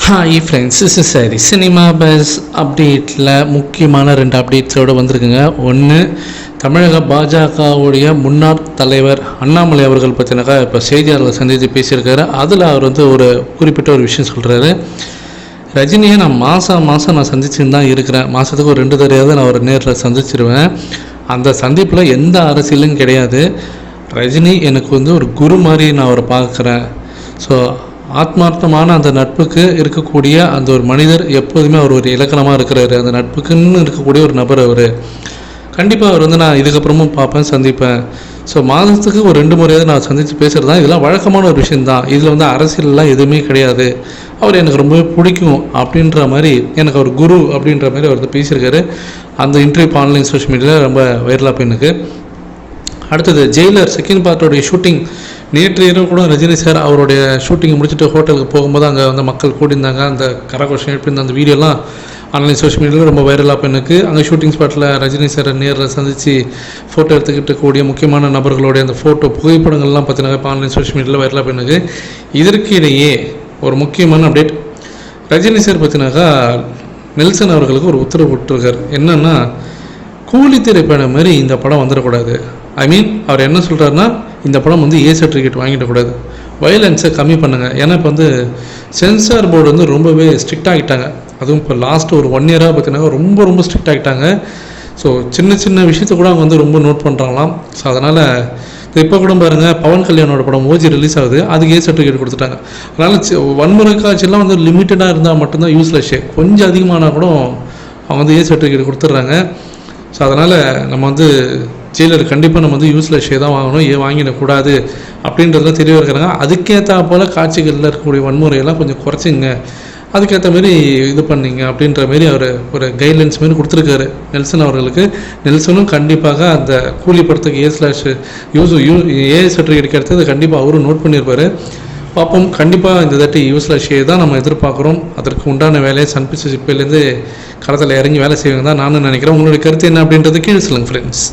Hi friends, this is சரி cinema bus அப்டேட்டில் முக்கியமான 2 அப்டேட்ஸோடு வந்திருக்குங்க. ஒன்று, தமிழக பாஜகவுடைய முன்னாள் தலைவர் அண்ணாமலை அவர்கள் பற்றினாக்கா இப்போ செய்தியாளர்கள் சந்தித்து பேசியிருக்காரு. அதில் அவர் ஒரு குறிப்பிட்ட ஒரு விஷயம் சொல்கிறாரு. ரஜினியை நான் மாதம் நான் சந்திச்சுன்னு தான் இருக்கிறேன். மாதத்துக்கு ஒரு 2 தடவையாவது நான் ஒரு நேரில் சந்திச்சிருவேன். அந்த சந்திப்பில் எந்த அரசியலும் கிடையாது. ரஜினி எனக்கு ஒரு குரு மாதிரி நான் அவரை பார்க்குறேன். ஸோ ஆத்மார்த்தமான அந்த நட்புக்கு இருக்கக்கூடிய அந்த ஒரு மனிதர் எப்போதுமே அவர் ஒரு இலக்கணமாக இருக்கிறாரு. அந்த நட்புக்குன்னு இருக்கக்கூடிய ஒரு நபர் அவர். கண்டிப்பாக அவர் நான் இதுக்கப்புறமும் பார்ப்பேன், சந்திப்பேன். ஸோ மாதத்துக்கு ஒரு 2 முறையாவது நான் சந்தித்து பேசுகிறது தான் இதெல்லாம் வழக்கமான ஒரு விஷயந்தான். இதில் அரசியல்லாம் எதுவுமே கிடையாது. அவர் எனக்கு ரொம்பவே பிடிக்கும் அப்படின்ற மாதிரி, எனக்கு அவர் குரு அப்படின்ற மாதிரி அவர் பேசியிருக்காரு. அந்த இன்டர்வியூ ஆன்லைன் சோஷியல் மீடியாவில் ரொம்ப வைரலாக போயிருக்கு. அடுத்தது, ஜெயிலர் செகண்ட் பார்ட்டோடைய ஷூட்டிங் நேற்று இரவு கூட ரஜினி சார் அவருடைய ஷூட்டிங்கை முடிச்சுட்டு ஹோட்டலுக்கு போகும்போது அங்கே மக்கள் கூட்டியிருந்தாங்க. அந்த கரகோஷம் எழுப்பியிருந்த அந்த வீடியோலாம் ஆன்லைன் சோஷியல் மீடியாவில் ரொம்ப வைரலாக போயிருக்கு. அங்கே ஷூட்டிங் ஸ்பாட்டில் ரஜினி சாரை நேரில் சந்தித்து ஃபோட்டோ எடுத்துக்கிட்டு கூடிய முக்கியமான நபர்களுடைய அந்த ஃபோட்டோ புகைப்படங்கள்லாம் பார்த்தீங்கன்னா இப்போ ஆன்லைன் சோஷியல் மீடியாவில் வைரலாக போயிருக்கு. இதற்கிடையே ஒரு முக்கியமான அப்டேட், ரஜினி சார் பார்த்தினாக்கா நெல்சன் அவர்களுக்கு ஒரு உத்தரவு விட்டுருக்கார். என்னென்னா, கூலி திரைப்படம் மாதிரி இந்த படம் வந்துடக்கூடாது. அவர் என்ன சொல்கிறாருன்னா, இந்த படம் ஏ சர்டிஃபிகேட் வாங்கிடக்கூடாது, வயலன்ஸை கம்மி பண்ணுங்கள். ஏன்னா இப்போ சென்சார் போர்டு ரொம்பவே ஸ்ட்ரிக்ட் ஆகிட்டாங்க. அதுவும் இப்போ லாஸ்ட் ஒரு 1 இயராக பார்த்தீங்கன்னா ரொம்ப ஸ்ட்ரிக்ட் ஆகிட்டாங்க. ஸோ சின்ன விஷயத்தை கூட அவங்க ரொம்ப நோட் பண்ணுறாங்களாம். ஸோ அதனால் இப்போ கூட பாருங்கள், பவன் கல்யாணோட படம் ஓஜி ரிலீஸ் ஆகுது, அதுக்கு ஏ சர்டிஃபிகேட் கொடுத்துட்டாங்க. அதனால் வன்முறை காட்சியெல்லாம் லிமிட்டடாக இருந்தால் மட்டும்தான் யூஸ்லெஸ். கொஞ்சம் அதிகமானால் கூட அவங்க ஏ சர்டிஃபிகேட் கொடுத்துட்றாங்க. ஸோ அதனால் நம்ம ஜெயிலர் கண்டிப்பாக நம்ம யூஸ்லெஸ் தான் வாங்கணும், ஏன் வாங்கிடக்கூடாது அப்படின்றதுலாம் தெளிவாக இருக்கிறாங்க. அதுக்கேற்ற போல் காட்சிகளில் இருக்கக்கூடிய வன்முறையெல்லாம் கொஞ்சம் குறைச்சிங்க, அதுக்கேற்ற மாரி இது பண்ணிங்க அப்படின்ற மாரி அவர் ஒரு கைட்லைன்ஸ் மாரி கொடுத்துருக்காரு நெல்சன் அவர்களுக்கு. நெல்சனும் கண்டிப்பாக அந்த கூலி படத்துக்கு ஏ சர்டிஃபிகேட் கிடைத்தது கண்டிப்பாக அவரும் நோட் பண்ணியிருப்பார். பார்ப்போம். கண்டிப்பாக இந்த தாட்டி யூஸ்லெஸ் தான் நம்ம எதிர்பார்க்குறோம். அதற்கு உண்டான வேலையை சன் பிக்சர்ஸ் இப்போலேருந்து களத்தில் இறங்கி வேலை செய்வாங்க தான் நானும் நினைக்கிறேன். உங்களுடைய கருத்து என்ன அப்படின்றது கீழே சொல்லுங்கள் ஃப்ரெண்ட்ஸ்.